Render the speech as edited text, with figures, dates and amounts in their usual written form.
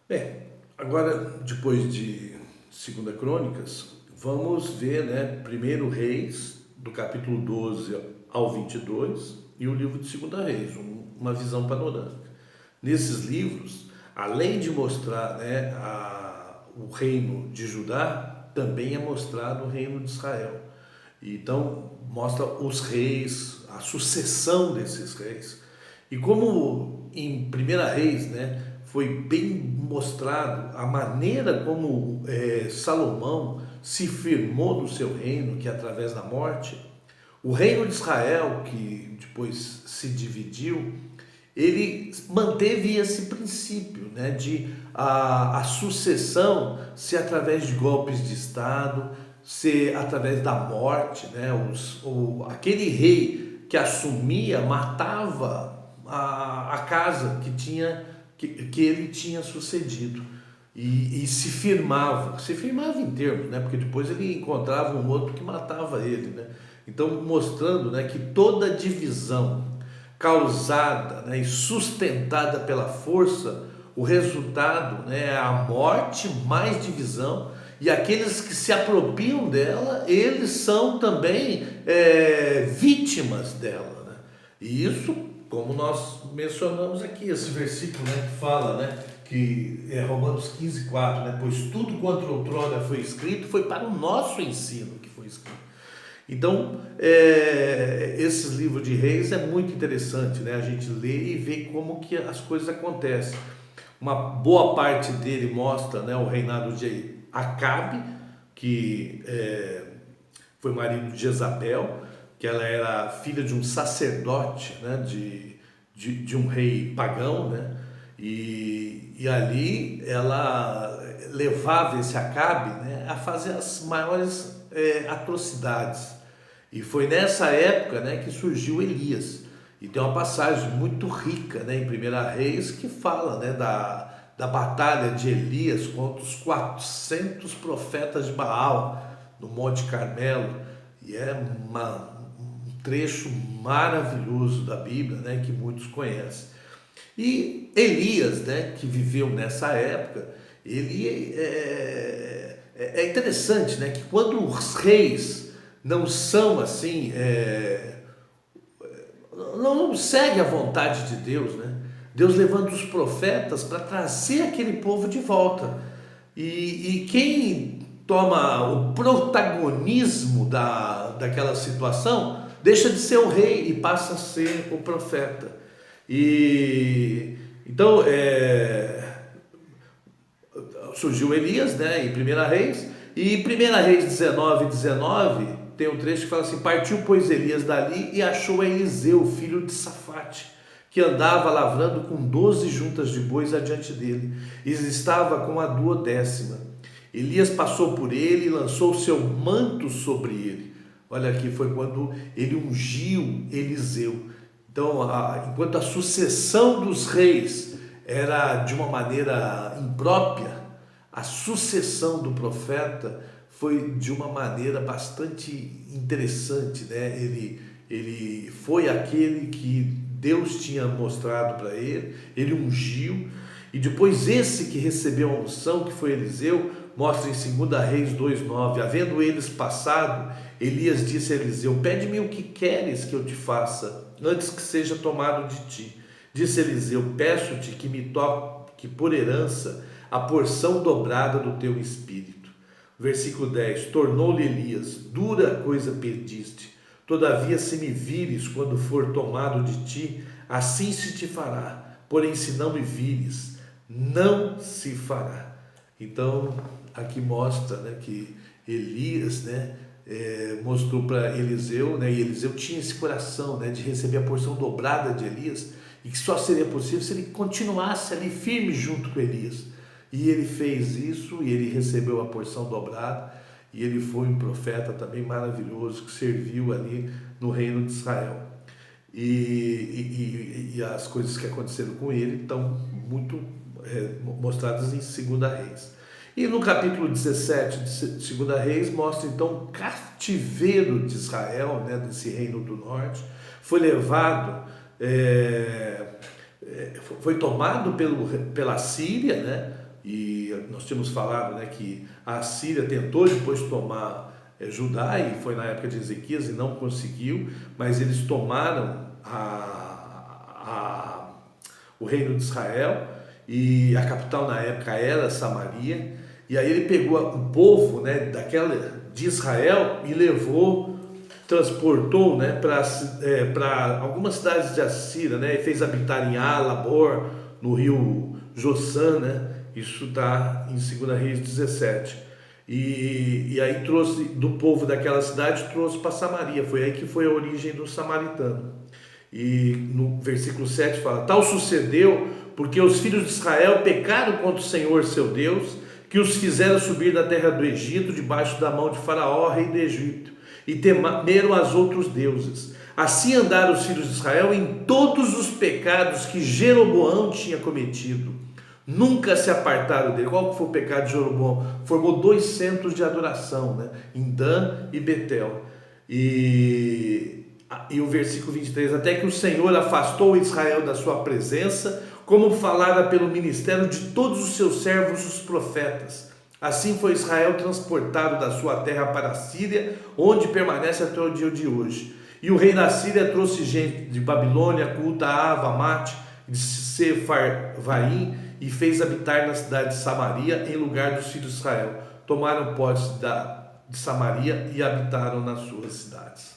Bem, agora, depois de Segunda Crônicas, vamos ver, né, Primeiro Reis, do capítulo 12 ao 22, e o livro de Segunda Reis, uma visão panorâmica. Nesses livros, além de mostrar, né, o reino de Judá, também é mostrado o reino de Israel. Então, mostra os reis, a sucessão desses reis. E como em Primeira Reis, né, foi bem mostrado a maneira como Salomão se firmou no seu reino, que é através da morte, o reino de Israel, que depois se dividiu, ele manteve esse princípio, né, de a sucessão ser através de golpes de Estado, ser através da morte, né, aquele rei que assumia matava a casa que ele tinha sucedido e se firmava em termos, né, porque depois ele encontrava um outro que matava ele, né, então mostrando, né, que toda divisão causada, né, e sustentada pela força, o resultado, né, é a morte mais divisão, e aqueles que se apropriam dela, eles são também vítimas dela. Né? E isso, como nós mencionamos aqui, esse versículo, né, que fala, né, que é Romanos 15:4, né, pois tudo quanto outrora foi escrito foi para o nosso ensino que foi escrito. Então, esses livros de reis é muito interessante, né? A gente lê e vê como que as coisas acontecem. Uma boa parte dele mostra, né, o reinado de Acabe, que foi marido de Jezabel, que ela era filha de um sacerdote, né, de um rei pagão, né? E ali ela levava esse Acabe, né, a fazer as maiores atrocidades. E foi nessa época, né, que surgiu Elias. E tem uma passagem muito rica, né, em Primeira Reis que fala, né, da batalha de Elias contra os 400 profetas de Baal no Monte Carmelo. E é um trecho maravilhoso da Bíblia, né, que muitos conhecem. E Elias, né, que viveu nessa época, ele é interessante, né, que quando os reis não são assim, não segue a vontade de Deus, né? Deus levanta os profetas para trazer aquele povo de volta. E quem toma o protagonismo daquela situação deixa de ser o rei e passa a ser o profeta. E então surgiu Elias, né, em Primeira Reis, e em Primeira Reis 19:19 tem um trecho que fala assim: partiu, pois, Elias dali e achou a Eliseu, filho de Safate, que andava lavrando com 12 juntas de bois adiante dele, e estava com a 12ª. Elias passou por ele e lançou o seu manto sobre ele. Olha aqui, foi quando ele ungiu Eliseu. Então, enquanto a sucessão dos reis era de uma maneira imprópria, a sucessão do profeta foi de uma maneira bastante interessante, né? Ele foi aquele que Deus tinha mostrado para ele, ele ungiu, e depois esse que recebeu a unção, que foi Eliseu, mostra em 2 Reis 2:9, havendo eles passado, Elias disse a Eliseu: pede-me o que queres que eu te faça, antes que seja tomado de ti. Disse Eliseu: peço-te que me toque por herança a porção dobrada do teu espírito. Versículo 10: tornou-lhe Elias: dura coisa pediste, todavia se me vires quando for tomado de ti, assim se te fará, porém se não me vires, não se fará. Então aqui mostra, né, que Elias, né, mostrou para Eliseu, né, e Eliseu tinha esse coração, né, de receber a porção dobrada de Elias, e que só seria possível se ele continuasse ali firme junto com Elias. E ele fez isso, e ele recebeu a porção dobrada, e ele foi um profeta também maravilhoso, que serviu ali no reino de Israel. E as coisas que aconteceram com ele estão muito mostradas em 2 Reis. E no capítulo 17 de 2 Reis mostra então o cativeiro de Israel, né, desse reino do norte, foi levado, foi tomado pela Síria, né, E nós tínhamos falado, né, que a Síria tentou depois tomar Judá, e foi na época de Ezequias e não conseguiu, mas eles tomaram o reino de Israel, e a capital na época era Samaria. E aí ele pegou o povo, né, de Israel e transportou, né, para algumas cidades de Assíria, né, e fez habitar em Alabor, no rio Josã, né. Isso está em 2 Reis 17. E aí trouxe do povo daquela cidade, trouxe para Samaria. Foi aí que foi a origem do samaritano. E no versículo 7 fala: tal sucedeu porque os filhos de Israel pecaram contra o Senhor seu Deus, que os fizeram subir da terra do Egito, debaixo da mão de Faraó, rei do Egito, e temeram aos outros deuses. Assim andaram os filhos de Israel em todos os pecados que Jeroboão tinha cometido. Nunca se apartaram dele. Qual foi o pecado de Jeroboão? Formou 2 centros de adoração, né? Em Dan e Betel. E o versículo 23: até que o Senhor afastou Israel da sua presença, como falara pelo ministério de todos os seus servos, os profetas. Assim foi Israel transportado da sua terra para a Síria, onde permanece até o dia de hoje. E o rei da Síria trouxe gente de Babilônia, Culta, Hamath, de Sefarvaim, e fez habitar na cidade de Samaria, em lugar dos filhos de Israel. Tomaram posse de Samaria e habitaram nas suas cidades.